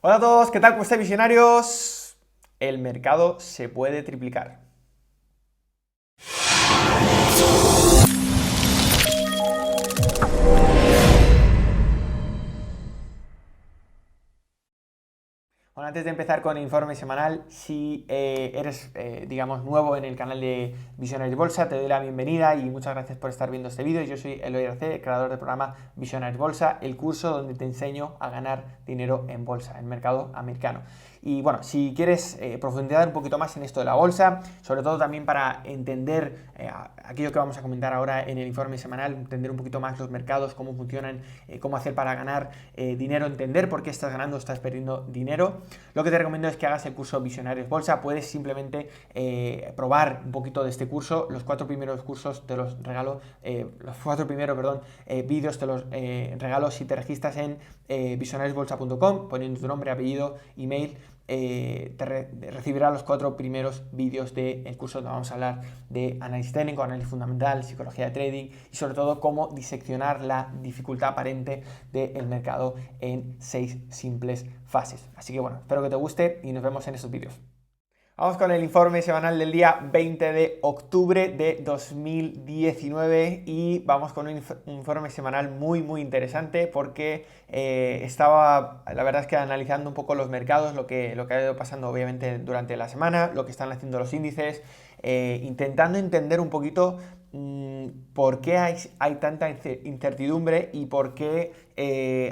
Hola a todos, ¿qué tal? ¿Cómo estáis, visionarios? El mercado se puede triplicar. Bueno, antes de empezar con el informe semanal, si eres, digamos, nuevo en el canal de Visionarios Bolsa, te doy la bienvenida y muchas gracias por estar viendo este vídeo. Yo soy Eloy Arce, creador del programa Visionarios Bolsa, el curso donde te enseño a ganar dinero en bolsa, en mercado americano. Y bueno, si quieres profundizar un poquito más en esto de la bolsa, sobre todo también para entender aquello que vamos a comentar ahora en el informe semanal, entender un poquito más los mercados, cómo funcionan, cómo hacer para ganar dinero, entender por qué estás ganando o estás perdiendo dinero, lo que te recomiendo es que hagas el curso Visionarios Bolsa. Puedes simplemente probar un poquito de este curso. Los 4 primeros cursos te los regalo, los 4 primeros, perdón, vídeos te los regalo si te registras en visionariosbolsa.com, poniendo tu nombre, apellido, email. Recibirás los 4 primeros vídeos del curso donde vamos a hablar de análisis técnico, análisis fundamental, psicología de trading y sobre todo cómo diseccionar la dificultad aparente del mercado en 6 simples fases. Así que bueno, espero que te guste y nos vemos en estos vídeos. Vamos con el informe semanal del día 20 de octubre de 2019 y vamos con un informe semanal muy interesante porque estaba, la verdad es que analizando un poco los mercados, lo que ha ido pasando obviamente durante la semana, lo que están haciendo los índices, intentando entender un poquito por qué hay tanta incertidumbre y por qué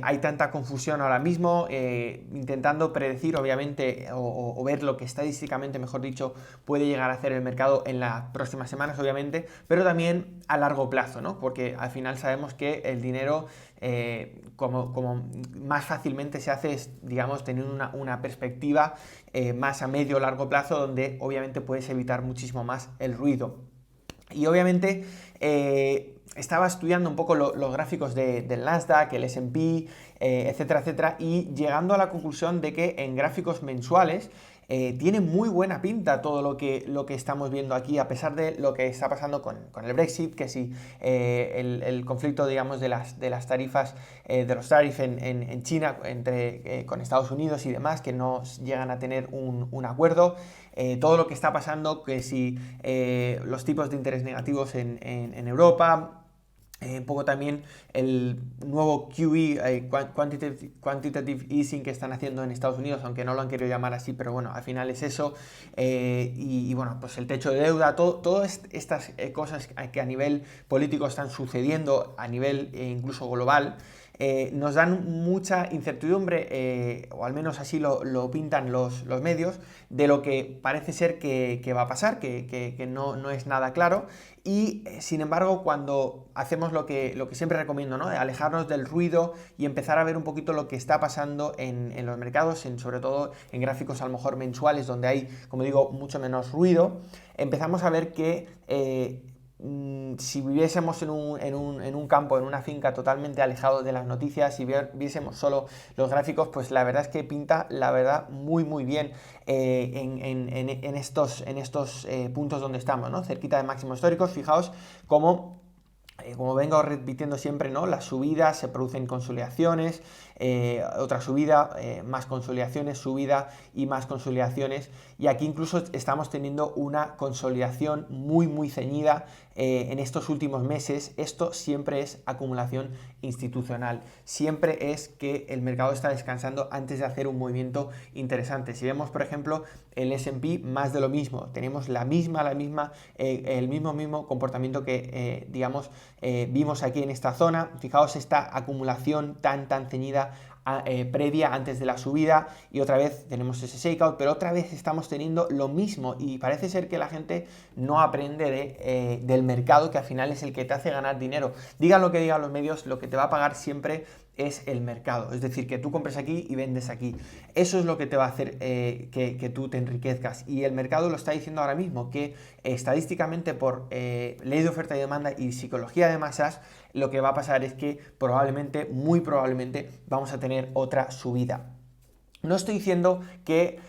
hay tanta confusión ahora mismo, intentando predecir obviamente o ver lo que estadísticamente, mejor dicho, puede llegar a hacer el mercado en las próximas semanas obviamente, pero también a largo plazo, ¿no? Porque al final sabemos que el dinero como más fácilmente se hace es, digamos, tener una perspectiva más a medio o largo plazo donde obviamente puedes evitar muchísimo más el ruido. Y obviamente estaba estudiando un poco los gráficos del Nasdaq, el S&P, etcétera, etcétera, y llegando a la conclusión de que en gráficos mensuales tiene muy buena pinta todo lo que estamos viendo aquí, a pesar de lo que está pasando con el Brexit, que si el conflicto, digamos, de las tarifas, de los tariffs en China con Estados Unidos y demás, que no llegan a tener un acuerdo. Todo lo que está pasando, que si los tipos de interés negativos en Europa, un poco también el nuevo QE, quantitative Easing que están haciendo en Estados Unidos, aunque no lo han querido llamar así, pero bueno, al final es eso. Y bueno, pues el techo de deuda, todas estas cosas que a nivel político están sucediendo, a nivel incluso global, nos dan mucha incertidumbre, o al menos así lo pintan los medios, de lo que parece ser que va a pasar, que no es nada claro. Y sin embargo, cuando hacemos lo que siempre recomiendo, ¿no? De alejarnos del ruido y empezar a ver un poquito lo que está pasando en los mercados, sobre todo en gráficos a lo mejor mensuales, donde hay, como digo, mucho menos ruido, empezamos a ver que si viviésemos en un campo, en una finca totalmente alejado de las noticias, si viésemos solo los gráficos, pues la verdad es que pinta, la verdad, muy bien en estos puntos donde estamos, ¿no? Cerquita de máximos históricos. Fijaos cómo como vengo repitiendo siempre, ¿no? Las subidas se producen consolidaciones, otra subida, más consolidaciones, subida y más consolidaciones. Y aquí incluso estamos teniendo una consolidación muy ceñida en estos últimos meses. Esto siempre es acumulación institucional. Siempre es que el mercado está descansando antes de hacer un movimiento interesante. Si vemos, por ejemplo, el S&P, más de lo mismo. Tenemos el mismo comportamiento que, digamos, vimos aquí en esta zona. Fijaos esta acumulación tan ceñida previa antes de la subida, y otra vez tenemos ese shakeout, pero otra vez estamos teniendo lo mismo y parece ser que la gente no aprende del mercado, que al final es el que te hace ganar dinero. Digan lo que digan los medios, lo que te va a pagar siempre es el mercado, es decir, que tú compres aquí y vendes aquí. Eso es lo que te va a hacer que tú te enriquezcas, y el mercado lo está diciendo ahora mismo, que estadísticamente por ley de oferta y demanda y psicología de masas, lo que va a pasar es que probablemente, muy probablemente, vamos a tener otra subida. No estoy diciendo que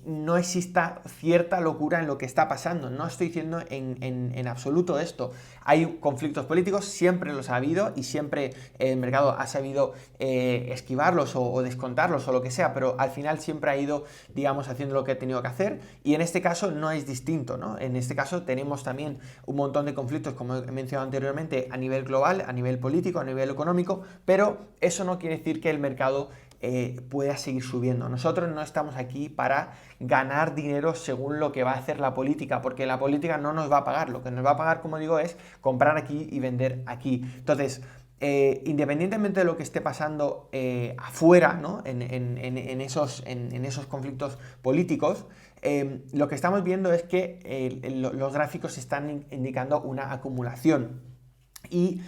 no exista cierta locura en lo que está pasando, no estoy diciendo en absoluto esto. Hay conflictos políticos, siempre los ha habido y siempre el mercado ha sabido esquivarlos o descontarlos o lo que sea, pero al final siempre ha ido, digamos, haciendo lo que ha tenido que hacer, y en este caso no es distinto, ¿no? En este caso tenemos también un montón de conflictos, como he mencionado anteriormente, a nivel global, a nivel político, a nivel económico, pero eso no quiere decir que el mercado pueda seguir subiendo. Nosotros no estamos aquí para ganar dinero según lo que va a hacer la política, porque la política no nos va a pagar. Lo que nos va a pagar, como digo, es comprar aquí y vender aquí. Entonces, independientemente de lo que esté pasando afuera, ¿no? en esos conflictos políticos, lo que estamos viendo es que los gráficos están indicando una acumulación. Y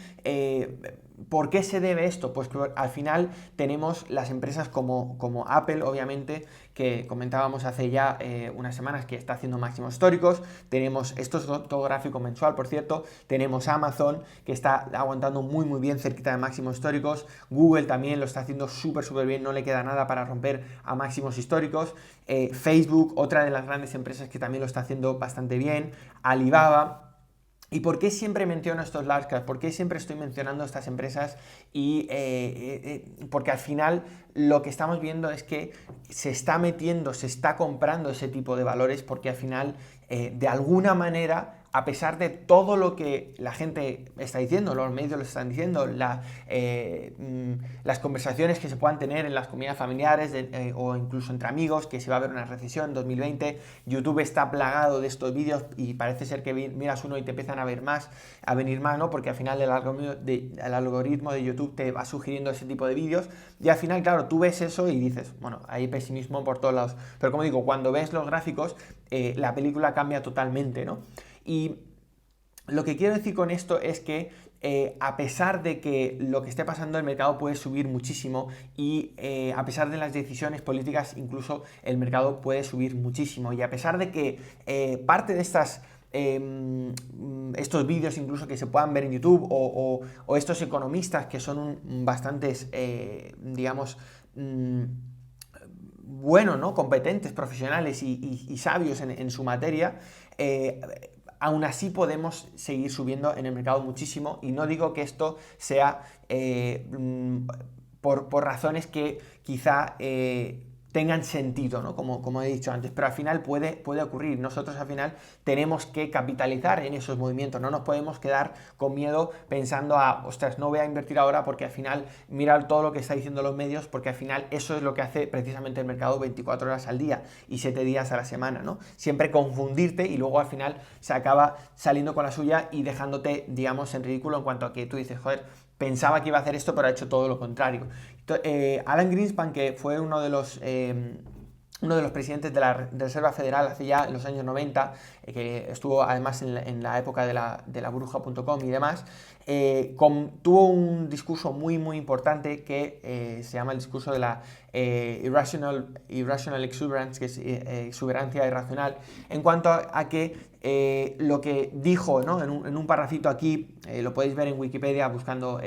¿por qué se debe esto? Pues que al final tenemos las empresas como Apple, obviamente, que comentábamos hace ya unas semanas que está haciendo máximos históricos. Tenemos, esto es todo gráfico mensual, por cierto. Tenemos Amazon, que está aguantando muy muy bien cerquita de máximos históricos. Google también lo está haciendo súper bien, no le queda nada para romper a máximos históricos. Facebook, otra de las grandes empresas que también lo está haciendo bastante bien. Alibaba. ¿Y por qué siempre menciono estos large caps? ¿Por qué siempre estoy mencionando estas empresas? Porque al final lo que estamos viendo es que se está metiendo, se está comprando ese tipo de valores, porque al final, de alguna manera, a pesar de todo lo que la gente está diciendo, los medios lo están diciendo, las conversaciones que se puedan tener en las comunidades familiares o incluso entre amigos, que se va a haber una recesión en 2020, YouTube está plagado de estos vídeos y parece ser que miras uno y te empiezan a venir más, ¿no? Porque al final el algoritmo de YouTube te va sugiriendo ese tipo de vídeos, y al final, claro, tú ves eso y dices, bueno, hay pesimismo por todos lados. Pero como digo, cuando ves los gráficos, la película cambia totalmente, ¿no? Y lo que quiero decir con esto es que a pesar de que lo que esté pasando, el mercado puede subir muchísimo, y a pesar de las decisiones políticas, incluso el mercado puede subir muchísimo. Y a pesar de que parte de estos vídeos incluso que se puedan ver en YouTube, o estos economistas que son bastantes, digamos, bueno, ¿no? Competentes, profesionales y sabios en su materia, aún así podemos seguir subiendo en el mercado muchísimo. Y no digo que esto sea por razones que quizá tengan sentido, ¿no? Como he dicho antes, pero al final puede ocurrir. Nosotros al final tenemos que capitalizar en esos movimientos, no nos podemos quedar con miedo pensando ostras, no voy a invertir ahora porque al final mirar todo lo que está diciendo los medios, porque al final eso es lo que hace precisamente el mercado 24 horas al día y 7 días a la semana, ¿no? Siempre confundirte, y luego al final se acaba saliendo con la suya y dejándote, digamos, en ridículo, en cuanto a que tú dices, joder, pensaba que iba a hacer esto, pero ha hecho todo lo contrario. Alan Greenspan, que fue uno de los presidentes de la Reserva Federal hace ya en los años 90, que estuvo además en la época de la burbuja.com y demás, tuvo un discurso muy importante que se llama el discurso de la irrational exuberance, que es exuberancia irracional, en cuanto a que lo que dijo, ¿no? en un parrafito aquí, lo podéis ver en Wikipedia buscando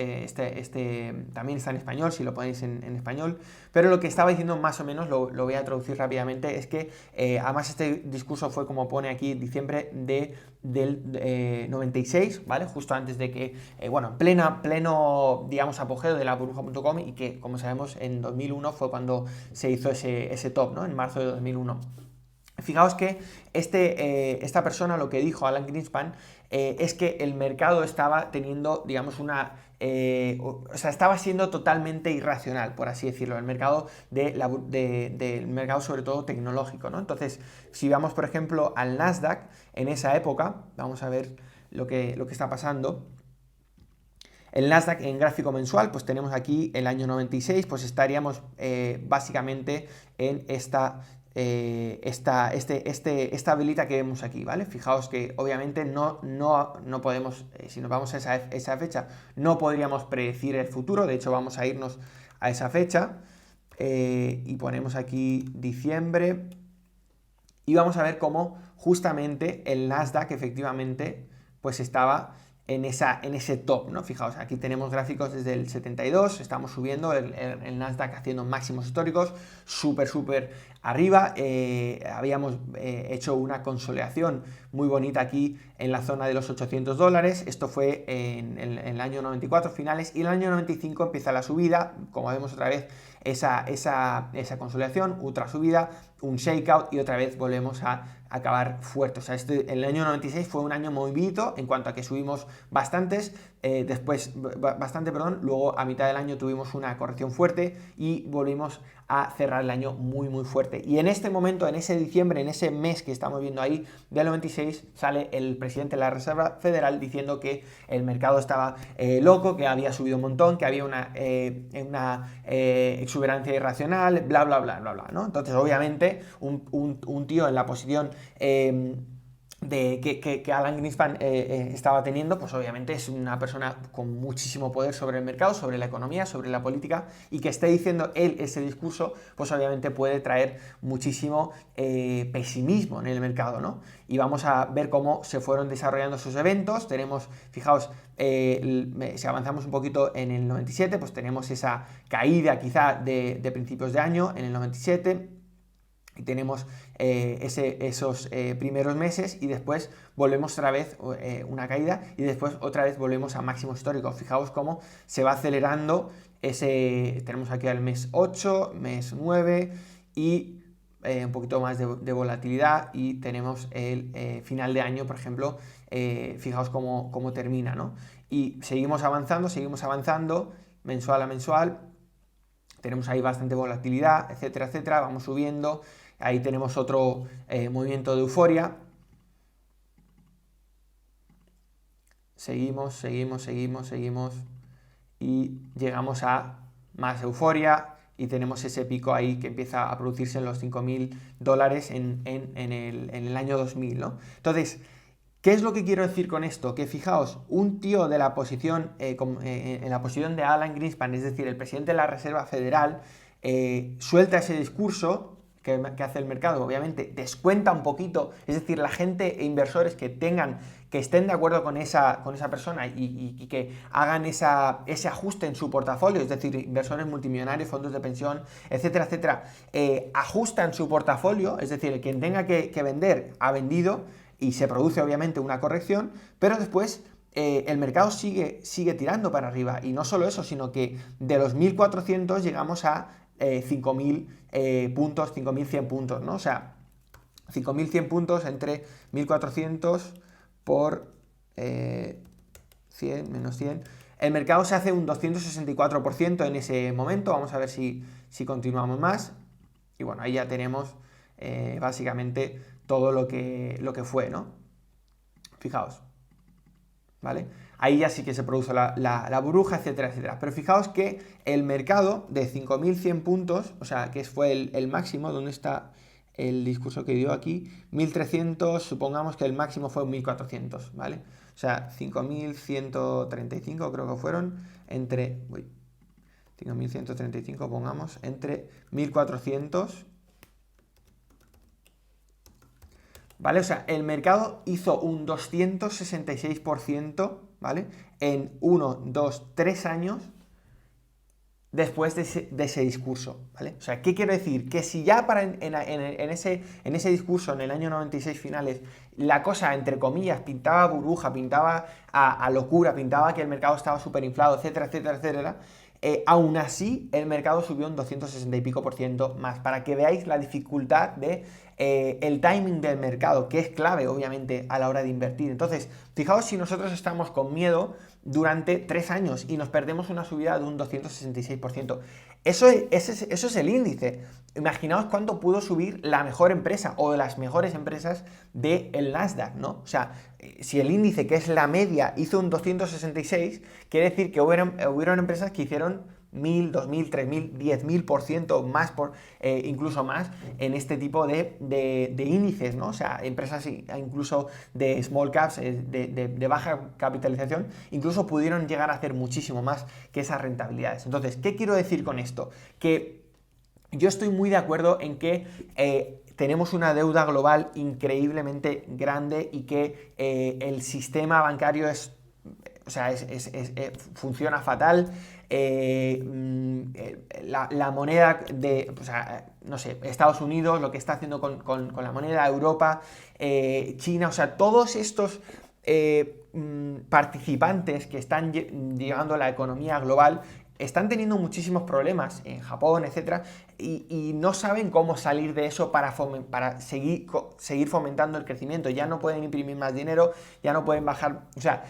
también está en español, si lo ponéis en español, pero lo que estaba diciendo más o menos, lo voy a traducir rápidamente, es que además este discurso fue, como pone aquí, diciembre del 96, ¿vale? Justo antes de que, en pleno, digamos, apogeo de la burbuja.com, y que, como sabemos, en 2001 fue cuando se hizo ese top, ¿no? En marzo de 2001. Fijaos que esta persona, lo que dijo Alan Greenspan, es que el mercado estaba teniendo, digamos, estaba siendo totalmente irracional, por así decirlo, el mercado del mercado sobre todo tecnológico, ¿no? Entonces, si vamos, por ejemplo, al Nasdaq, en esa época, vamos a ver lo que está pasando. El Nasdaq en gráfico mensual, pues tenemos aquí el año 96, pues estaríamos básicamente en esta velita que vemos aquí, ¿vale? Fijaos que obviamente no podemos, si nos vamos a esa fecha, no podríamos predecir el futuro. De hecho, vamos a irnos a esa fecha y ponemos aquí diciembre, y vamos a ver cómo justamente el Nasdaq efectivamente pues estaba en ese top, ¿no? Fijaos, aquí tenemos gráficos desde el 72, estamos subiendo, el Nasdaq haciendo máximos históricos, súper arriba. Habíamos hecho una consolidación muy bonita aquí en la zona de los $800. Esto fue en el año 94 finales, y en el año 95 empieza la subida, como vemos otra vez esa consolidación, otra subida, un shakeout, y otra vez volvemos a acabar fuerte. O sea, el año 96 fue un año movidito en cuanto a que subimos bastante, luego a mitad del año tuvimos una corrección fuerte y volvimos a cerrar el año muy fuerte. Y en este momento, en ese diciembre, en ese mes que estamos viendo ahí del 96, sale el presidente de la Reserva Federal diciendo que el mercado estaba loco, que había subido un montón, que había una exuberancia irracional, bla, ¿no? Entonces, obviamente, un tío en la posición que Alan Greenspan estaba teniendo, pues obviamente es una persona con muchísimo poder sobre el mercado, sobre la economía, sobre la política, y que esté diciendo él ese discurso, pues obviamente puede traer muchísimo pesimismo en el mercado, ¿no? Y vamos a ver cómo se fueron desarrollando esos eventos. Tenemos, fijaos, si avanzamos un poquito en el 97, pues tenemos esa caída quizá de principios de año en el 97, y tenemos esos primeros meses, y después volvemos otra vez una caída, y después otra vez volvemos a máximos históricos. Fijaos cómo se va acelerando tenemos aquí al mes 8, mes 9 y un poquito más de volatilidad, y tenemos el final de año, por ejemplo. Fijaos cómo termina, ¿no? Y seguimos avanzando mensual a mensual. Tenemos ahí bastante volatilidad, etcétera, vamos subiendo. Ahí tenemos otro movimiento de euforia. Seguimos y llegamos a más euforia, y tenemos ese pico ahí que empieza a producirse en los $5.000 en el año 2000, ¿no? Entonces, ¿qué es lo que quiero decir con esto? Que fijaos, un tío de la posición, en la posición de Alan Greenspan, es decir, el presidente de la Reserva Federal, suelta ese discurso que hace el mercado, obviamente descuenta un poquito, es decir, la gente e inversores que estén de acuerdo con esa persona y que hagan ese ajuste en su portafolio, es decir, inversores multimillonarios, fondos de pensión, etcétera, ajustan su portafolio, es decir, quien tenga que vender ha vendido, y se produce obviamente una corrección, pero después el mercado sigue tirando para arriba. Y no solo eso, sino que de los 1.400 llegamos a 5.000 puntos, 5.100 puntos, ¿no? O sea, 5.100 puntos entre 1.400 por 100 menos 100. El mercado se hace un 264% en ese momento. Vamos a ver si continuamos más. Y bueno, ahí ya tenemos básicamente todo lo que fue, ¿no? Fijaos, ¿vale? Ahí ya sí que se produce la burbuja, etcétera. Pero fijaos que el mercado de 5.100 puntos, o sea, que fue el máximo, ¿dónde está el discurso que dio aquí? 1.300, supongamos que el máximo fue 1.400, ¿vale? O sea, 5.135 creo que fueron entre... 5.135 pongamos, entre 1.400... ¿Vale? O sea, el mercado hizo un 266%, ¿vale? En 1, 2, 3 años después de ese discurso, ¿vale? O sea, ¿qué quiero decir? Que si ya en ese discurso, en el año 96 finales, la cosa, entre comillas, pintaba burbuja, pintaba a locura, pintaba que el mercado estaba súper inflado, etcétera, aún así el mercado subió un 260 y pico por ciento más, para que veáis la dificultad de el timing del mercado, que es clave obviamente a la hora de invertir. Entonces, fijaos si nosotros estamos con miedo durante 3 años y nos perdemos una subida de un 266%. Eso es el índice. Imaginaos cuánto pudo subir la mejor empresa o de las mejores empresas del Nasdaq, ¿no? O sea, si el índice, que es la media, hizo un 266, quiere decir que hubieron empresas que hicieron 1.000, 2.000, 3.000, 10.000% más, incluso más, en este tipo de índices, ¿no? O sea, empresas incluso de small caps, de baja capitalización, incluso pudieron llegar a hacer muchísimo más que esas rentabilidades. Entonces, ¿qué quiero decir con esto? Que yo estoy muy de acuerdo en que tenemos una deuda global increíblemente grande y que el sistema bancario es o sea, funciona fatal. La moneda de, o sea, no sé, Estados Unidos, lo que está haciendo con la moneda, Europa, China, o sea, todos estos participantes que están llevando la economía global están teniendo muchísimos problemas en Japón, etcétera, y no saben cómo salir de eso para seguir fomentando el crecimiento. Ya no pueden imprimir más dinero, ya no pueden bajar, o sea,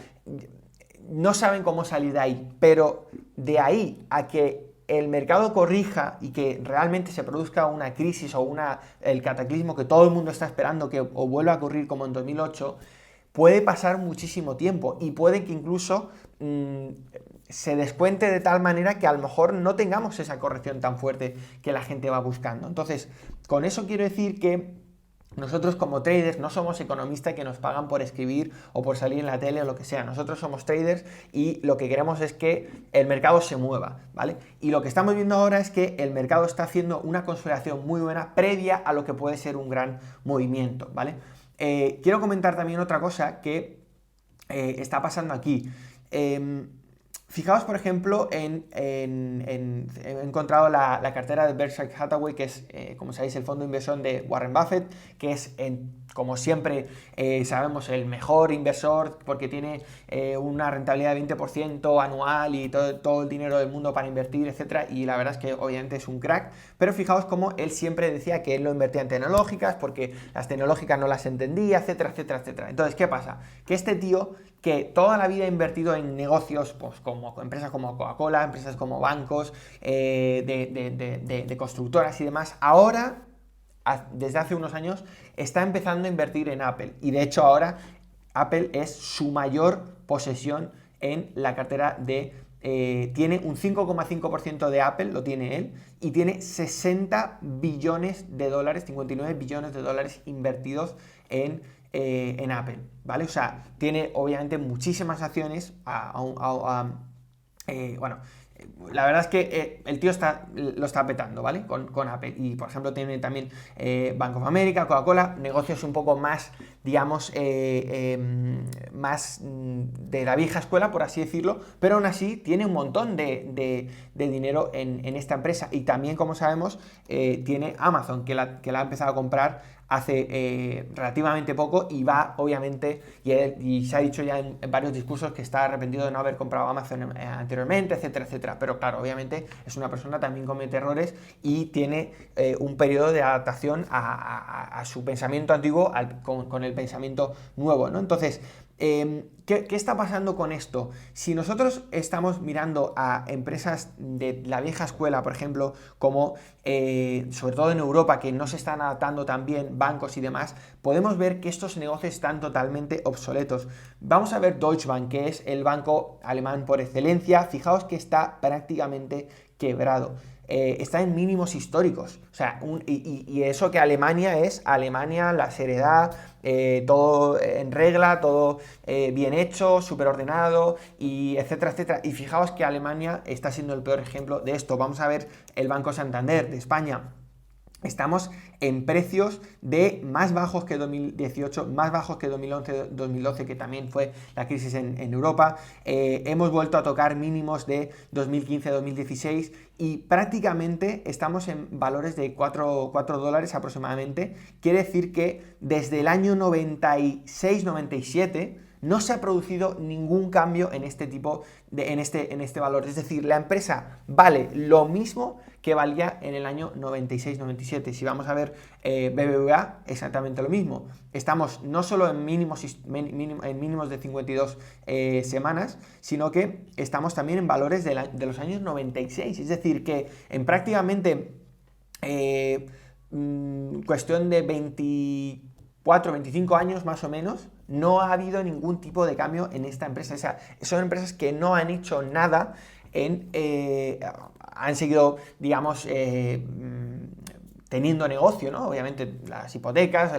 no saben cómo salir de ahí, pero de ahí a que el mercado corrija y que realmente se produzca una crisis o el cataclismo que todo el mundo está esperando que o vuelva a ocurrir como en 2008, puede pasar muchísimo tiempo y puede que incluso se descuente de tal manera que a lo mejor no tengamos esa corrección tan fuerte que la gente va buscando. Entonces, con eso quiero decir que nosotros como traders no somos economistas que nos pagan por escribir o por salir en la tele o lo que sea. Nosotros somos traders y lo que queremos es que el mercado se mueva, ¿vale? Y lo que estamos viendo ahora es que el mercado está haciendo una consolidación muy buena previa a lo que puede ser un gran movimiento, ¿vale? Quiero comentar también otra cosa que está pasando aquí. Fijaos, por ejemplo, he encontrado la cartera de Berkshire Hathaway, que es, como sabéis, el fondo de inversión de Warren Buffett, que es, como siempre sabemos, el mejor inversor porque tiene una rentabilidad de 20% anual y todo el dinero del mundo para invertir, etcétera. Y la verdad es que obviamente es un crack, pero fijaos cómo él siempre decía que él lo invertía en tecnológicas porque las tecnológicas no las entendía, etcétera, etcétera, etcétera. Entonces, ¿qué pasa? Que este tío, que toda la vida ha invertido en negocios, pues como empresas como Coca-Cola, empresas como bancos, de constructoras y demás, ahora, desde hace unos años, está empezando a invertir en Apple. Y de hecho ahora Apple es su mayor posesión en la cartera de... tiene un 5,5% de Apple, lo tiene él, y tiene 60 billones de dólares, 59 billones de dólares invertidos en Apple, ¿vale? O sea, tiene obviamente muchísimas acciones bueno, la verdad es que el tío lo está petando, ¿vale? Con Apple. Y, por ejemplo, tiene también Bank of America, Coca-Cola, negocios un poco más, digamos, más de la vieja escuela, por así decirlo, pero aún así tiene un montón de dinero en esta empresa. Y también, como sabemos, tiene Amazon, que la ha empezado a comprar hace relativamente poco y va, obviamente, y se ha dicho ya en varios discursos que está arrepentido de no haber comprado Amazon anteriormente, etcétera, etcétera. Pero claro, obviamente es una persona, también comete errores y tiene un periodo de adaptación a su pensamiento antiguo con el pensamiento nuevo, ¿no? Entonces, ¿qué está pasando con esto? Si nosotros estamos mirando a empresas de la vieja escuela, por ejemplo, como sobre todo en Europa, que no se están adaptando tan bien, bancos y demás, podemos ver que estos negocios están totalmente obsoletos. Vamos a ver Deutsche Bank, que es el banco alemán por excelencia. Fijaos que está prácticamente quebrado. Está en mínimos históricos. O sea, y eso que Alemania es Alemania, la seriedad, todo en regla, todo bien hecho, súper ordenado, y etcétera, etcétera. Y fijaos que Alemania está siendo el peor ejemplo de esto. Vamos a ver el Banco Santander de España. Estamos en precios de más bajos que 2018, más bajos que 2011-2012, que también fue la crisis en Europa. Hemos vuelto a tocar mínimos de 2015-2016 y prácticamente estamos en valores de 4 dólares aproximadamente. Quiere decir que desde el año 96-97 no se ha producido ningún cambio en este tipo en este valor. Es decir, la empresa vale lo mismo que valía en el año 96-97. Si vamos a ver BBVA, exactamente lo mismo. Estamos no solo en mínimos de 52 semanas, sino que estamos también en valores de los años 96. Es decir, que en prácticamente cuestión de 25 años más o menos, no ha habido ningún tipo de cambio en esta empresa. O sea, son empresas que no han hecho nada han seguido, digamos, teniendo negocio, ¿no? Obviamente las hipotecas,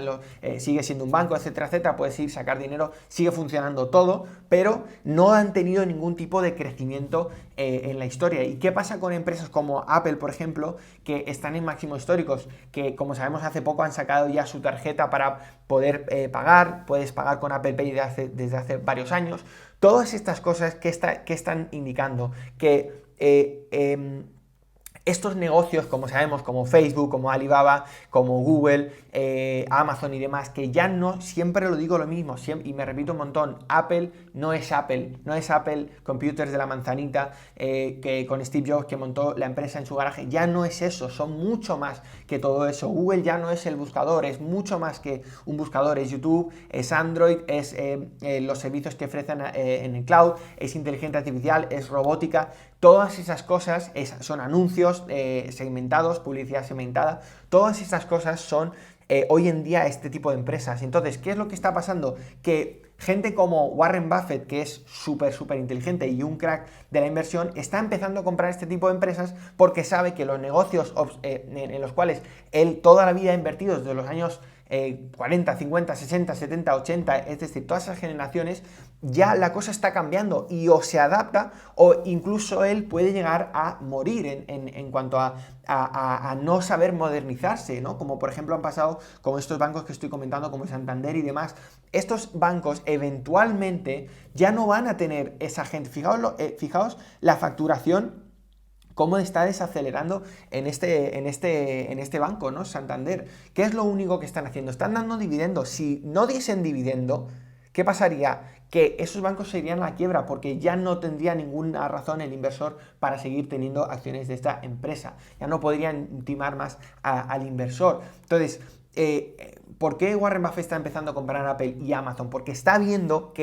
sigue siendo un banco, etcétera, etcétera, puedes ir, sacar dinero, sigue funcionando todo, pero no han tenido ningún tipo de crecimiento en la historia. ¿Y qué pasa con empresas como Apple, por ejemplo, que están en máximos históricos, que como sabemos hace poco han sacado ya su tarjeta para poder pagar, puedes pagar con Apple Pay desde hace varios años? Todas estas cosas que están indicando que estos negocios, como sabemos, como Facebook, como Alibaba, como Google, Amazon y demás, que ya no, siempre lo digo lo mismo, y me repito un montón, Apple no es Apple Computers de la manzanita, que con Steve Jobs, que montó la empresa en su garaje, ya no es eso, son mucho más que todo eso. Google ya no es el buscador, es mucho más que un buscador, es YouTube, es Android, es los servicios que ofrecen en el cloud, es inteligencia artificial, es robótica. Todas esas cosas son anuncios segmentados, publicidad segmentada, todas esas cosas son hoy en día este tipo de empresas. Entonces, ¿qué es lo que está pasando? Que gente como Warren Buffett, que es súper inteligente y un crack de la inversión, está empezando a comprar este tipo de empresas porque sabe que los negocios en los cuales él toda la vida ha invertido desde los años 40, 50, 60, 70, 80, es decir, todas esas generaciones, ya la cosa está cambiando y o se adapta o incluso él puede llegar a morir en cuanto a no saber modernizarse, ¿no? Como por ejemplo han pasado con estos bancos que estoy comentando, como Santander y demás. Estos bancos eventualmente ya no van a tener esa gente. Fijaos la facturación, cómo está desacelerando en este banco, ¿no? Santander. ¿Qué es lo único que están haciendo? Están dando dividendos. Si no diesen dividendo, ¿qué pasaría? Que esos bancos se irían a la quiebra porque ya no tendría ninguna razón el inversor para seguir teniendo acciones de esta empresa. Ya no podrían timar más al inversor. Entonces, ¿por qué Warren Buffett está empezando a comprar Apple y Amazon? Porque está viendo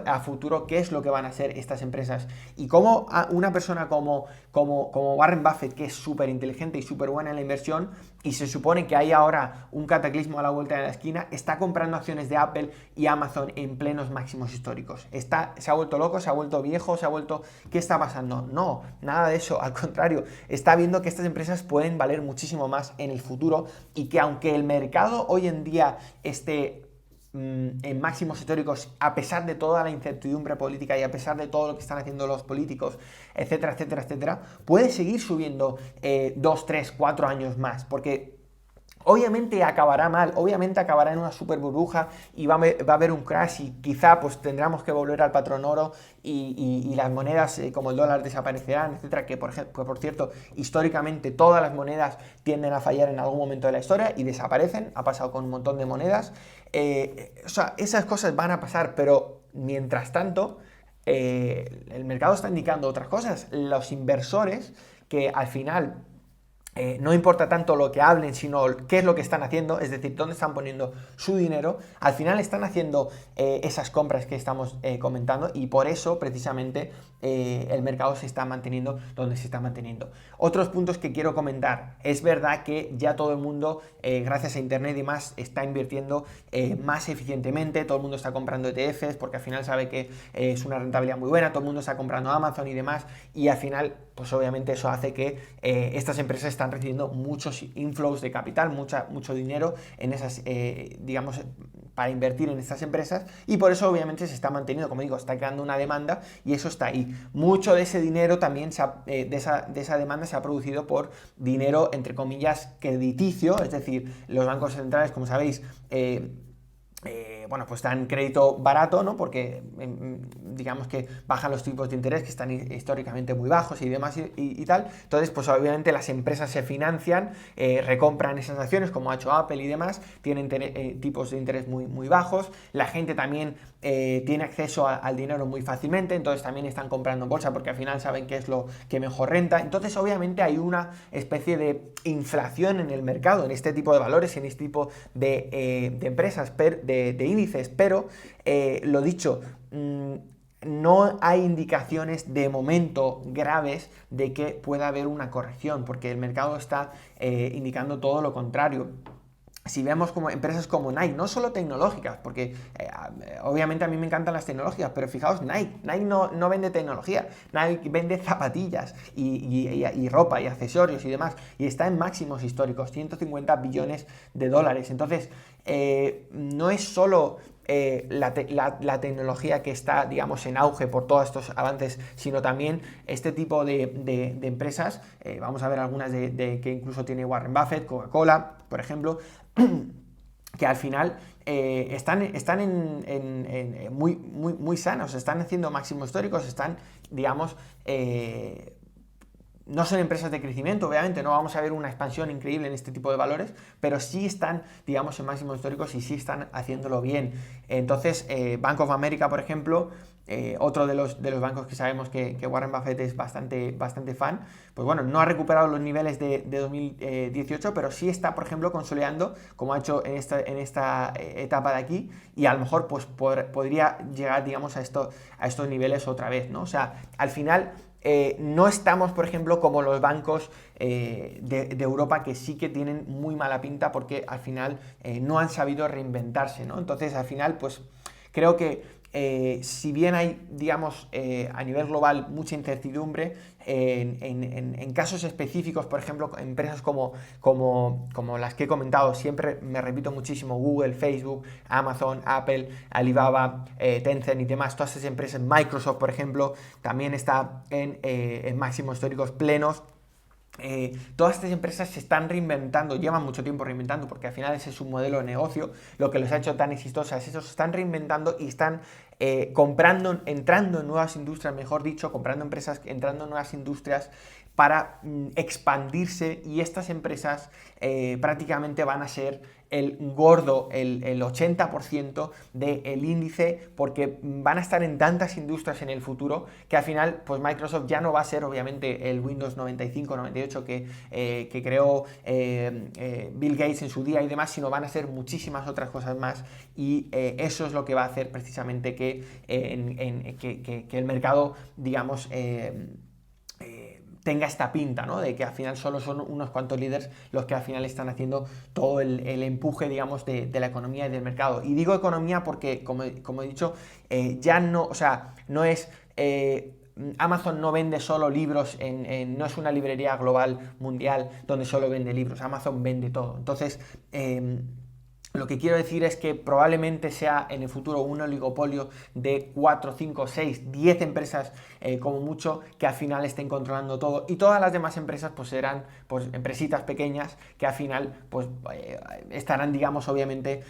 a futuro qué es lo que van a hacer estas empresas. Y como una persona como Warren Buffett, que es súper inteligente y súper buena en la inversión, y se supone que hay ahora un cataclismo a la vuelta de la esquina, está comprando acciones de Apple y Amazon en plenos máximos históricos. Se ha vuelto loco, se ha vuelto viejo, ¿Qué está pasando? No, nada de eso, al contrario, está viendo que estas empresas pueden valer muchísimo más en el futuro y que aunque el mercado hoy en día esté en máximos históricos, a pesar de toda la incertidumbre política y a pesar de todo lo que están haciendo los políticos, etcétera, etcétera, etcétera, puede seguir subiendo 2, 3, 4 años más, porque obviamente acabará mal, obviamente acabará en una super burbuja y va a haber un crash y quizá pues tendremos que volver al patrón oro y las monedas como el dólar desaparecerán, etcétera, que por cierto, históricamente todas las monedas tienden a fallar en algún momento de la historia y desaparecen, ha pasado con un montón de monedas, o sea, esas cosas van a pasar, pero mientras tanto el mercado está indicando otras cosas, los inversores que al final no importa tanto lo que hablen, sino qué es lo que están haciendo, es decir, dónde están poniendo su dinero, al final están haciendo esas compras que estamos comentando y por eso precisamente el mercado se está manteniendo donde se está manteniendo. Otros puntos que quiero comentar, es verdad que ya todo el mundo, gracias a internet y más, está invirtiendo más eficientemente, todo el mundo está comprando ETFs porque al final sabe que es una rentabilidad muy buena, todo el mundo está comprando Amazon y demás y al final pues obviamente eso hace que estas empresas están recibiendo muchos inflows de capital, mucho dinero en esas, digamos, para invertir en estas empresas y por eso obviamente se está manteniendo, como digo, está creando una demanda y eso está ahí. Mucho de ese dinero también, de esa demanda se ha producido por dinero, entre comillas, crediticio, es decir, los bancos centrales, como sabéis, bueno, pues dan crédito barato, ¿no? Porque digamos que bajan los tipos de interés que están históricamente muy bajos y demás y tal. Entonces, pues obviamente las empresas se financian, recompran esas acciones como ha hecho Apple y demás, tienen tipos de interés muy bajos. La gente también tiene acceso al dinero muy fácilmente, entonces también están comprando en bolsa porque al final saben qué es lo que mejor renta. Entonces, obviamente hay una especie de inflación en el mercado, en este tipo de valores, en este tipo de empresas, de índices, pero lo dicho, no hay indicaciones de momento graves de que pueda haber una corrección, porque el mercado está indicando todo lo contrario. si vemos como empresas como Nike, no solo tecnológicas, porque obviamente a mí me encantan las tecnológicas, pero fijaos, Nike no vende tecnología, Nike vende zapatillas y ropa y accesorios y demás, y está en máximos históricos, 150 billones de dólares. Entonces, no es solo la tecnología que está, digamos, en auge por todos estos avances, sino también este tipo de empresas. Vamos a ver algunas que incluso tiene Warren Buffett, Coca-Cola, por ejemplo, que al final están muy sanos, están haciendo máximos históricos, están, digamos, no son empresas de crecimiento, obviamente, no vamos a ver una expansión increíble en este tipo de valores, pero sí están, digamos, en máximos históricos y sí están haciéndolo bien. Entonces, Bank of America, por ejemplo, otro de los bancos que sabemos que Warren Buffett es bastante fan, pues bueno, no ha recuperado los niveles de 2018, pero sí está, por ejemplo, consolidando, como ha hecho en esta etapa de aquí, y a lo mejor pues podría llegar, digamos, a estos niveles otra vez, ¿no? O sea, al final no estamos, por ejemplo, como los bancos de Europa, que sí que tienen muy mala pinta porque al final no han sabido reinventarse, ¿no? Entonces, al final, pues creo que si bien hay, digamos, a nivel global mucha incertidumbre, en casos específicos, por ejemplo, empresas como las que he comentado, siempre me repito muchísimo, Google, Facebook, Amazon, Apple, Alibaba, Tencent y demás, todas esas empresas, Microsoft, por ejemplo, también está en máximos históricos plenos. Todas estas empresas se están reinventando, llevan mucho tiempo reinventando, porque al final ese es su modelo de negocio, lo que los ha hecho tan exitosas, esos se están reinventando y están entrando en nuevas industrias, mejor dicho, comprando empresas, entrando en nuevas industrias para expandirse, y estas empresas prácticamente van a ser el gordo, el 80% del índice, porque van a estar en tantas industrias en el futuro que al final pues Microsoft ya no va a ser obviamente el Windows 95-98 que creó Bill Gates en su día y demás, sino van a ser muchísimas otras cosas más, y eso es lo que va a hacer precisamente que el mercado, digamos, tenga esta pinta, ¿no? De que al final solo son unos cuantos líderes los que al final están haciendo todo el empuje, digamos, de la economía y del mercado. Y digo economía porque, como he dicho, ya no, o sea, no es... Amazon no vende solo libros, no es una librería global mundial donde solo vende libros, Amazon vende todo. Entonces, lo que quiero decir es que probablemente sea en el futuro un oligopolio de 4, 5, 6, 10 empresas como mucho, que al final estén controlando todo, y todas las demás empresas pues serán pues empresitas pequeñas que al final pues estarán, digamos, obviamente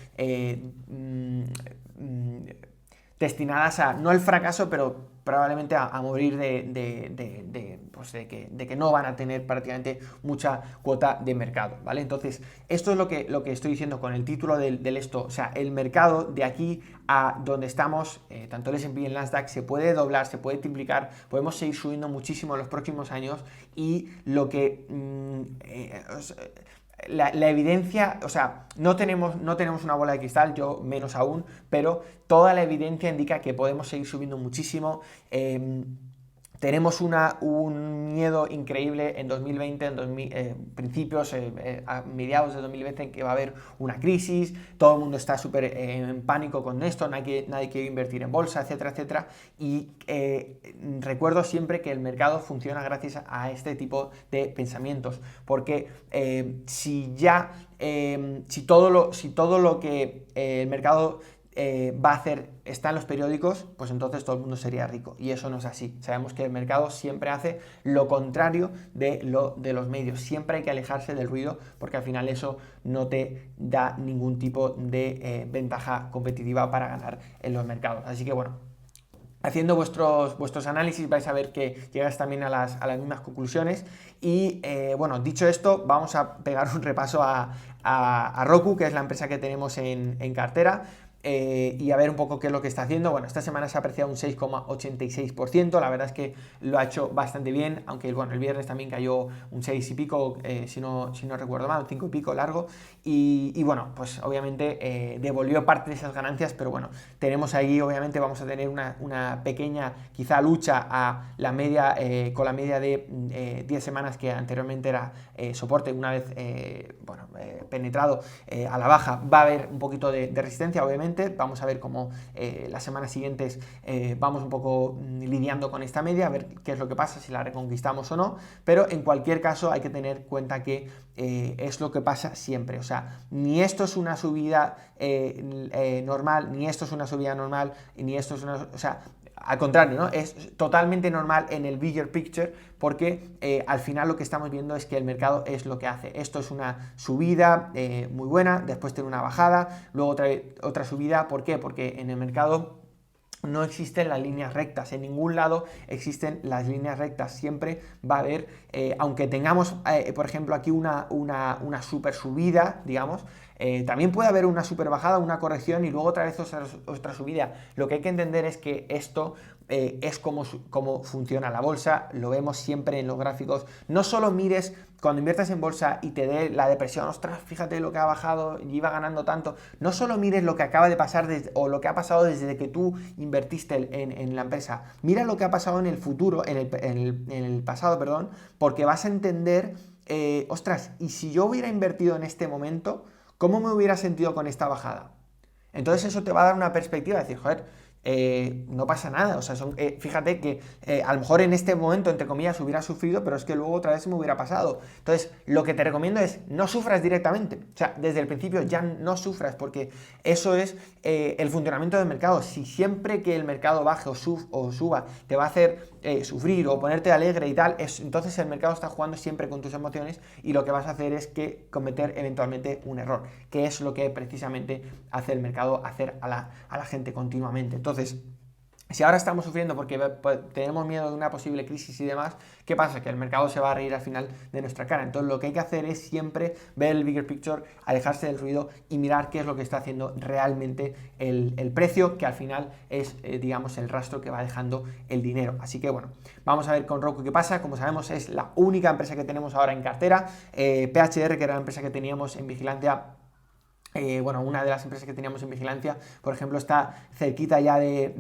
destinadas a, no al fracaso, pero probablemente a morir de que no van a tener prácticamente mucha cuota de mercado, ¿vale? Entonces, esto es lo que estoy diciendo con el título del esto. O sea, el mercado de aquí a donde estamos, tanto el S&P y el Nasdaq, se puede doblar, se puede triplicar, podemos seguir subiendo muchísimo en los próximos años, y lo que... la evidencia, o sea, no tenemos una bola de cristal, yo menos aún, pero toda la evidencia indica que podemos seguir subiendo muchísimo. Tenemos un miedo increíble en 2020, principios, a mediados de 2020, en que va a haber una crisis, todo el mundo está súper en pánico con esto, nadie quiere invertir en bolsa, etcétera, etcétera, y recuerdo siempre que el mercado funciona gracias a este tipo de pensamientos, porque si todo lo que el mercado va a hacer está en los periódicos, pues entonces todo el mundo sería rico, y eso no es así. Sabemos que el mercado siempre hace lo contrario de los medios, siempre hay que alejarse del ruido, porque al final eso no te da ningún tipo de ventaja competitiva para ganar en los mercados. Así que bueno, haciendo vuestros análisis vais a ver que llegáis también a las mismas conclusiones. Y bueno, dicho esto, vamos a pegar un repaso a Roku, que es la empresa que tenemos en cartera. y a ver un poco qué es lo que está haciendo. Bueno, esta semana se ha apreciado un 6,86%, la verdad es que lo ha hecho bastante bien, aunque bueno, el viernes también cayó un 6 y pico, si no recuerdo mal, un 5 y pico largo, y bueno, pues obviamente devolvió parte de esas ganancias, pero bueno, tenemos ahí, obviamente vamos a tener una pequeña quizá lucha a la media, con la media de 10 semanas que anteriormente era soporte. Una vez penetrado a la baja va a haber un poquito de resistencia, obviamente. Vamos a ver cómo las semanas siguientes vamos un poco lidiando con esta media, a ver qué es lo que pasa, si la reconquistamos o no, pero en cualquier caso hay que tener cuenta que es lo que pasa siempre. O sea, ni esto es una subida normal, ni esto es una subida normal, ni esto es una... O sea, al contrario, ¿no? Es totalmente normal en el bigger picture, porque al final lo que estamos viendo es que el mercado es lo que hace. Esto es una subida muy buena, después tiene una bajada, luego otra subida. ¿Por qué? Porque en el mercado no existen las líneas rectas, en ningún lado existen las líneas rectas, siempre va a haber, aunque tengamos, por ejemplo, aquí una super subida, digamos, también puede haber una super bajada, una corrección y luego otra vez otra subida. Lo que hay que entender es que esto es como funciona la bolsa, lo vemos siempre en los gráficos. No solo mires cuando inviertas en bolsa y te dé la depresión, ostras, fíjate lo que ha bajado y iba ganando tanto, no solo mires lo que acaba de pasar o lo que ha pasado desde que tú invertiste en la empresa, mira lo que ha pasado en el futuro, en el pasado, perdón, porque vas a entender, ostras, y si yo hubiera invertido en este momento, ¿cómo me hubiera sentido con esta bajada? Entonces eso te va a dar una perspectiva de decir, joder, no pasa nada, o sea, fíjate que a lo mejor en este momento, entre comillas, hubiera sufrido, pero es que luego otra vez me hubiera pasado. Entonces, lo que te recomiendo es no sufras directamente, o sea, desde el principio ya no sufras, porque eso es el funcionamiento del mercado. Si siempre que el mercado baje o suba te va a hacer sufrir o ponerte alegre y tal, entonces el mercado está jugando siempre con tus emociones y lo que vas a hacer es cometer eventualmente un error, que es lo que precisamente hace el mercado, hacer a la gente continuamente. Entonces, si ahora estamos sufriendo porque tenemos miedo de una posible crisis y demás, ¿qué pasa? Que el mercado se va a reír al final de nuestra cara. Entonces lo que hay que hacer es siempre ver el bigger picture, alejarse del ruido y mirar qué es lo que está haciendo realmente el precio, que al final es, digamos, el rastro que va dejando el dinero. Así que bueno, vamos a ver con Roku qué pasa. Como sabemos, es la única empresa que tenemos ahora en cartera. PHR, que era la empresa que teníamos en vigilancia, una de las empresas que teníamos en vigilancia, por ejemplo, está cerquita ya de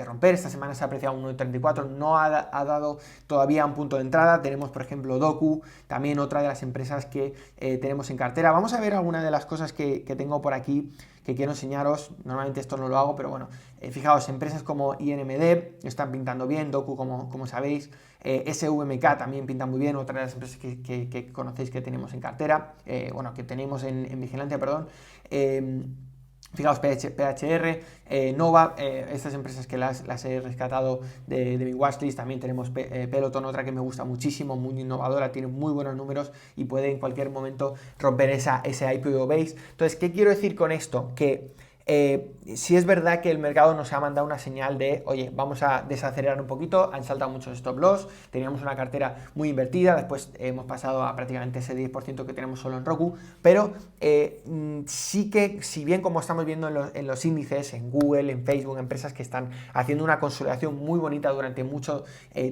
romper. Esta semana se ha apreciado un 1,34, no ha dado todavía un punto de entrada. Tenemos, por ejemplo, Doku, también otra de las empresas que tenemos en cartera. Vamos a ver algunas de las cosas que tengo por aquí que quiero enseñaros. Normalmente esto no lo hago, pero bueno, fijaos, empresas como INMD están pintando bien, Doku, como sabéis, SVMK también pinta muy bien, otra de las empresas que conocéis que tenemos en cartera, que tenemos en vigilancia, perdón. Fijaos, PHR, Nova, estas empresas que las he rescatado de mi watchlist. También tenemos Peloton, otra que me gusta muchísimo, muy innovadora, tiene muy buenos números y puede en cualquier momento romper ese IPO base. Entonces, ¿qué quiero decir con esto? Que si es verdad que el mercado nos ha mandado una señal de, oye, vamos a desacelerar un poquito, han saltado muchos stop loss, teníamos una cartera muy invertida, después hemos pasado a prácticamente ese 10% que tenemos solo en Roku, pero sí que, si bien como estamos viendo en los índices, en Google, en Facebook, empresas que están haciendo una consolidación muy bonita durante mucho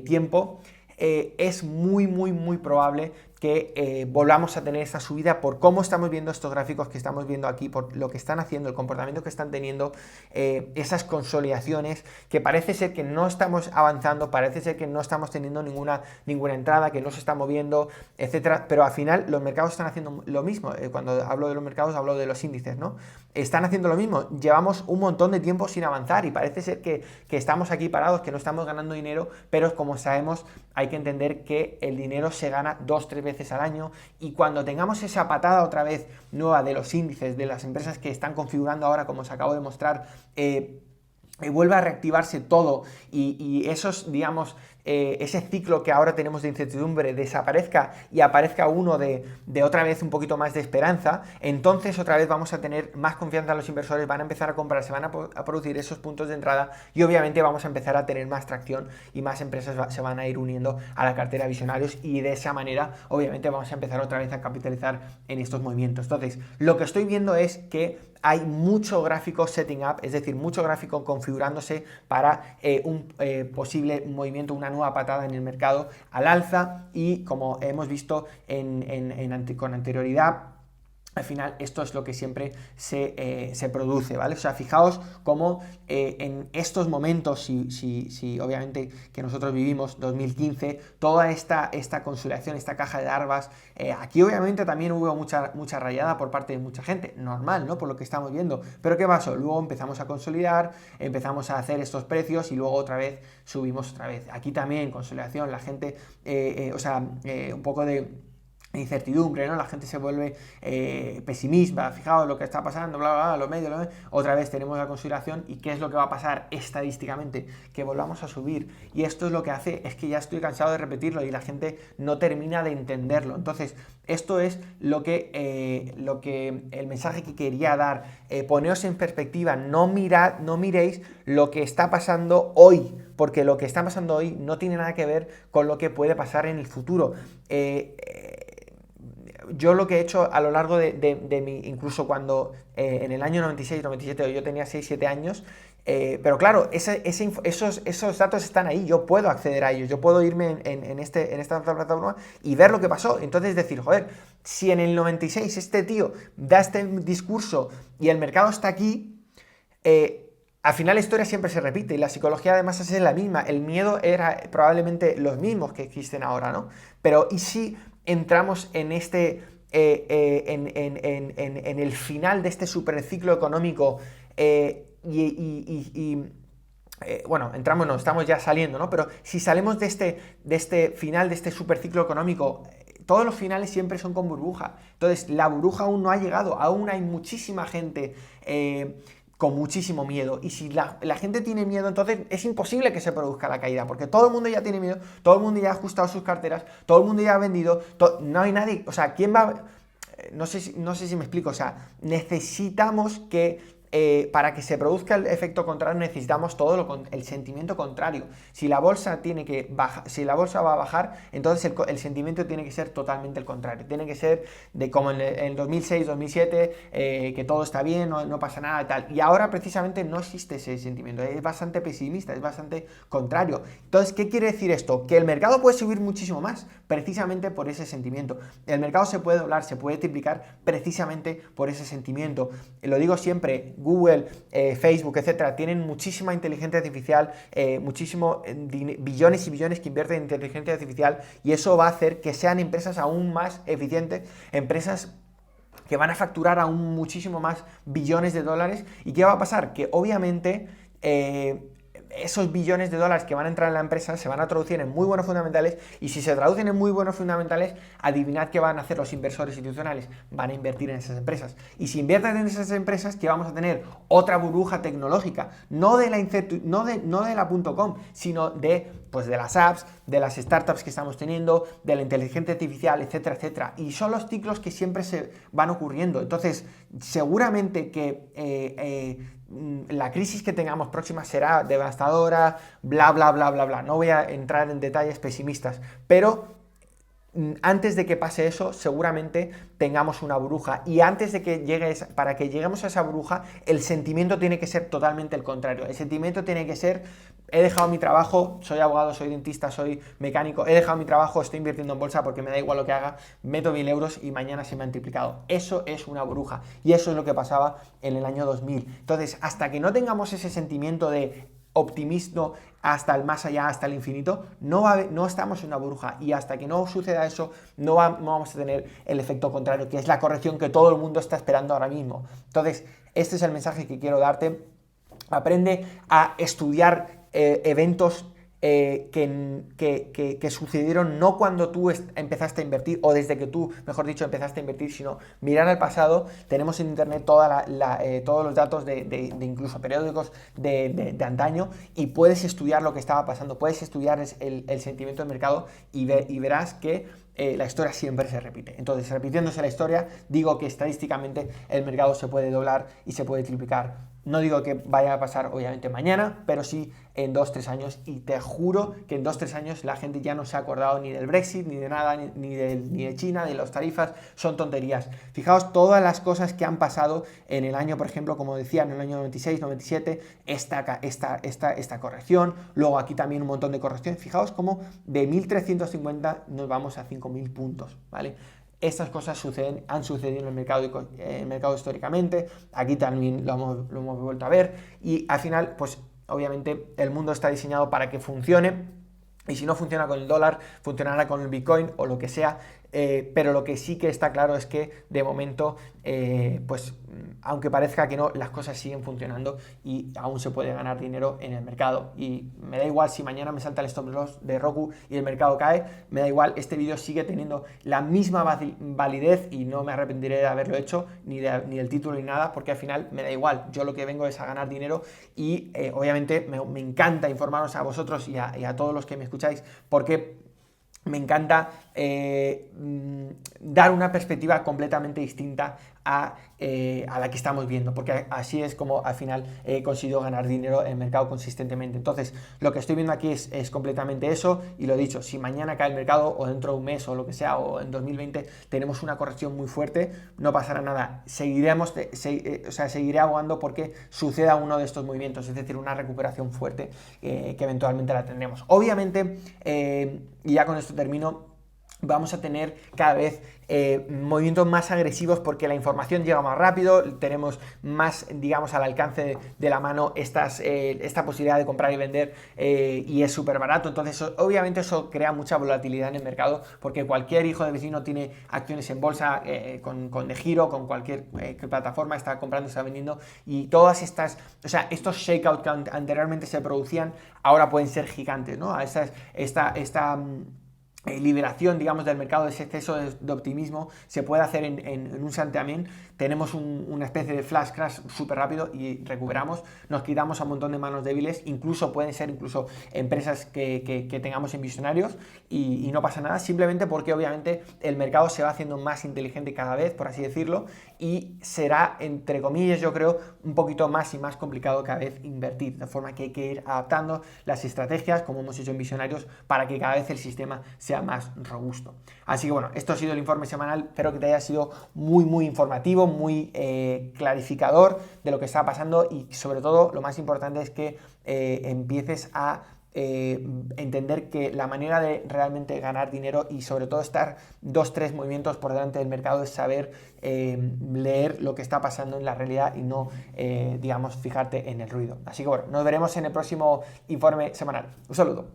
tiempo, es muy probable que volvamos a tener esta subida por cómo estamos viendo estos gráficos que estamos viendo aquí, por lo que están haciendo, el comportamiento que están teniendo, esas consolidaciones, que parece ser que no estamos avanzando, parece ser que no estamos teniendo ninguna entrada, que no se está moviendo, etcétera, pero al final los mercados están haciendo lo mismo. Cuando hablo de los mercados hablo de los índices, ¿no? Están haciendo lo mismo, llevamos un montón de tiempo sin avanzar y parece ser que estamos aquí parados, que no estamos ganando dinero, pero como sabemos hay que entender que el dinero se gana 2-3 veces al año, y cuando tengamos esa patada otra vez nueva de los índices, de las empresas que están configurando ahora, como os acabo de mostrar, vuelve a reactivarse todo y esos, digamos, ese ciclo que ahora tenemos de incertidumbre desaparezca y aparezca uno de otra vez un poquito más de esperanza, entonces otra vez vamos a tener más confianza en los inversores, van a empezar a comprar, se van a producir esos puntos de entrada y obviamente vamos a empezar a tener más tracción y más empresas se van a ir uniendo a la cartera de Visionarios y de esa manera obviamente vamos a empezar otra vez a capitalizar en estos movimientos. Entonces, lo que estoy viendo es que hay mucho gráfico setting up, es decir, mucho gráfico configurándose para un posible movimiento, una nueva patada en el mercado al alza y como hemos visto con anterioridad, al final esto es lo que siempre se produce, ¿vale? O sea, fijaos cómo en estos momentos, si obviamente que nosotros vivimos 2015, toda esta consolidación, esta caja de larvas, aquí obviamente también hubo mucha rayada por parte de mucha gente, normal, ¿no? Por lo que estamos viendo, pero ¿qué pasó? Luego empezamos a consolidar, empezamos a hacer estos precios y luego otra vez subimos otra vez. Aquí también consolidación, la gente, un poco de incertidumbre, ¿no? La gente se vuelve pesimista, fijaos lo que está pasando, bla, bla, bla, los medios, otra vez tenemos la consideración y ¿qué es lo que va a pasar estadísticamente? Que volvamos a subir y esto es lo que hace, es que ya estoy cansado de repetirlo y la gente no termina de entenderlo. Entonces, esto es lo que el mensaje que quería dar, poneos en perspectiva, no miréis lo que está pasando hoy, porque lo que está pasando hoy no tiene nada que ver con lo que puede pasar en el futuro. Yo lo que he hecho a lo largo de mi, incluso cuando en el año 96, 97 yo tenía 6, 7 años, pero claro, esos datos están ahí, yo puedo acceder a ellos, yo puedo irme en esta plataforma y ver lo que pasó. Entonces decir, joder, si en el 96 este tío da este discurso y el mercado está aquí, al final la historia siempre se repite y la psicología además es la misma, el miedo era probablemente los mismos que existen ahora, ¿no? Pero ¿y si entramos en en el final de este superciclo económico bueno, entramos, no, estamos ya saliendo, ¿no? Pero si salimos de este final, de este superciclo económico, todos los finales siempre son con burbuja. Entonces, la burbuja aún no ha llegado, aún hay muchísima gente con muchísimo miedo. Y si la gente tiene miedo, entonces es imposible que se produzca la caída, porque todo el mundo ya tiene miedo, todo el mundo ya ha ajustado sus carteras, todo el mundo ya ha vendido, no hay nadie, o sea, ¿quién va? No sé si me explico, o sea, necesitamos que para que se produzca el efecto contrario necesitamos el sentimiento contrario. Si la bolsa tiene que bajar, si la bolsa va a bajar, entonces el sentimiento tiene que ser totalmente el contrario. Tiene que ser de como en 2006, 2007, que todo está bien, no pasa nada y tal. Y ahora precisamente no existe ese sentimiento, es bastante pesimista, es bastante contrario. Entonces, ¿qué quiere decir esto? Que el mercado puede subir muchísimo más, precisamente por ese sentimiento. El mercado se puede doblar, se puede triplicar precisamente por ese sentimiento. Lo digo siempre, Google, Facebook, etcétera, tienen muchísima inteligencia artificial, billones y billones que invierten en inteligencia artificial y eso va a hacer que sean empresas aún más eficientes, empresas que van a facturar aún muchísimo más billones de dólares. ¿Y qué va a pasar? Que obviamente esos billones de dólares que van a entrar en la empresa se van a traducir en muy buenos fundamentales y si se traducen en muy buenos fundamentales, adivinad qué van a hacer los inversores institucionales, van a invertir en esas empresas y si invierten en esas empresas, ¿qué vamos a tener? Otra burbuja tecnológica, no de la .com, sino de las apps, de las startups que estamos teniendo, de la inteligencia artificial, etcétera, etcétera, y son los ciclos que siempre se van ocurriendo. Entonces, seguramente que la crisis que tengamos próxima será devastadora, bla, bla, bla, bla, bla. No voy a entrar en detalles pesimistas, pero antes de que pase eso, seguramente tengamos una burbuja y antes de que para que lleguemos a esa burbuja, el sentimiento tiene que ser totalmente el contrario. El sentimiento tiene que ser, he dejado mi trabajo, soy abogado, soy dentista, soy mecánico, he dejado mi trabajo, estoy invirtiendo en bolsa porque me da igual lo que haga, meto 1000 euros y mañana se me han triplicado. Eso es una burbuja y eso es lo que pasaba en el año 2000. Entonces, hasta que no tengamos ese sentimiento de optimismo hasta el más allá, hasta el infinito, no estamos en una burbuja y hasta que no suceda eso no vamos a tener el efecto contrario, que es la corrección que todo el mundo está esperando ahora mismo. Entonces, este es el mensaje que quiero darte. Aprende a estudiar eventos que sucedieron no cuando tú empezaste a invertir, o desde que tú, mejor dicho, empezaste a invertir, sino mirar al pasado. Tenemos en internet todos los datos de incluso periódicos de antaño, y puedes estudiar lo que estaba pasando, puedes estudiar el sentimiento del mercado y verás que la historia siempre se repite. Entonces, repitiéndose la historia, digo que estadísticamente el mercado se puede doblar y se puede triplicar. No digo que vaya a pasar obviamente mañana, pero sí en 2-3 años, y te juro que en 2-3 años la gente ya no se ha acordado ni del Brexit, ni de nada, ni de China, de las tarifas, son tonterías. Fijaos todas las cosas que han pasado en el año, por ejemplo, como decía, en el año 96, 97, esta corrección, luego aquí también un montón de corrección. Fijaos cómo de 1.350 nos vamos a 5.000 puntos, ¿vale? Estas cosas han sucedido en el mercado históricamente, aquí también lo hemos vuelto a ver, y al final, pues obviamente el mundo está diseñado para que funcione, y si no funciona con el dólar, funcionará con el Bitcoin o lo que sea. Pero lo que sí que está claro es que de momento, pues aunque parezca que no, las cosas siguen funcionando y aún se puede ganar dinero en el mercado. Y me da igual si mañana me salta el stop loss de Roku y el mercado cae, me da igual, este vídeo sigue teniendo la misma validez y no me arrepentiré de haberlo hecho, ni del título ni nada, porque al final me da igual. Yo lo que vengo es a ganar dinero y obviamente me encanta informaros a vosotros y a todos los que me escucháis, porque me encanta dar una perspectiva completamente distinta a la que estamos viendo, porque así es como al final he conseguido ganar dinero en el mercado consistentemente. Entonces, lo que estoy viendo aquí es completamente eso, y lo he dicho, si mañana cae el mercado, o dentro de un mes, o lo que sea, o en 2020 tenemos una corrección muy fuerte, no pasará nada. Seguiré abogando porque suceda uno de estos movimientos, es decir, una recuperación fuerte que eventualmente la tendremos. Obviamente, y ya con esto termino, vamos a tener cada vez movimientos más agresivos porque la información llega más rápido, tenemos más, digamos, al alcance de la mano esta posibilidad de comprar y vender, y es súper barato. Entonces, obviamente eso crea mucha volatilidad en el mercado, porque cualquier hijo de vecino tiene acciones en bolsa, con De Giro, con cualquier plataforma, está comprando, está vendiendo, y todas estos shakeouts que anteriormente se producían, ahora pueden ser gigantes, ¿no? Esta liberación, digamos, del mercado, de ese exceso de optimismo, se puede hacer en un santiamén. Tenemos una especie de flash crash súper rápido y recuperamos, nos quitamos a un montón de manos débiles, pueden ser empresas que tengamos en visionarios, y no pasa nada, simplemente porque obviamente el mercado se va haciendo más inteligente cada vez, por así decirlo, y será, entre comillas, yo creo, un poquito más y más complicado cada vez invertir, de forma que hay que ir adaptando las estrategias, como hemos hecho en visionarios, para que cada vez el sistema sea más robusto. Así que bueno, esto ha sido el informe semanal, espero que te haya sido muy informativo, muy clarificador de lo que está pasando, y sobre todo lo más importante es que empieces a entender que la manera de realmente ganar dinero, y sobre todo estar 2-3 movimientos por delante del mercado, es saber leer lo que está pasando en la realidad y no, digamos, fijarte en el ruido. Así que bueno, nos veremos en el próximo informe semanal. Un saludo.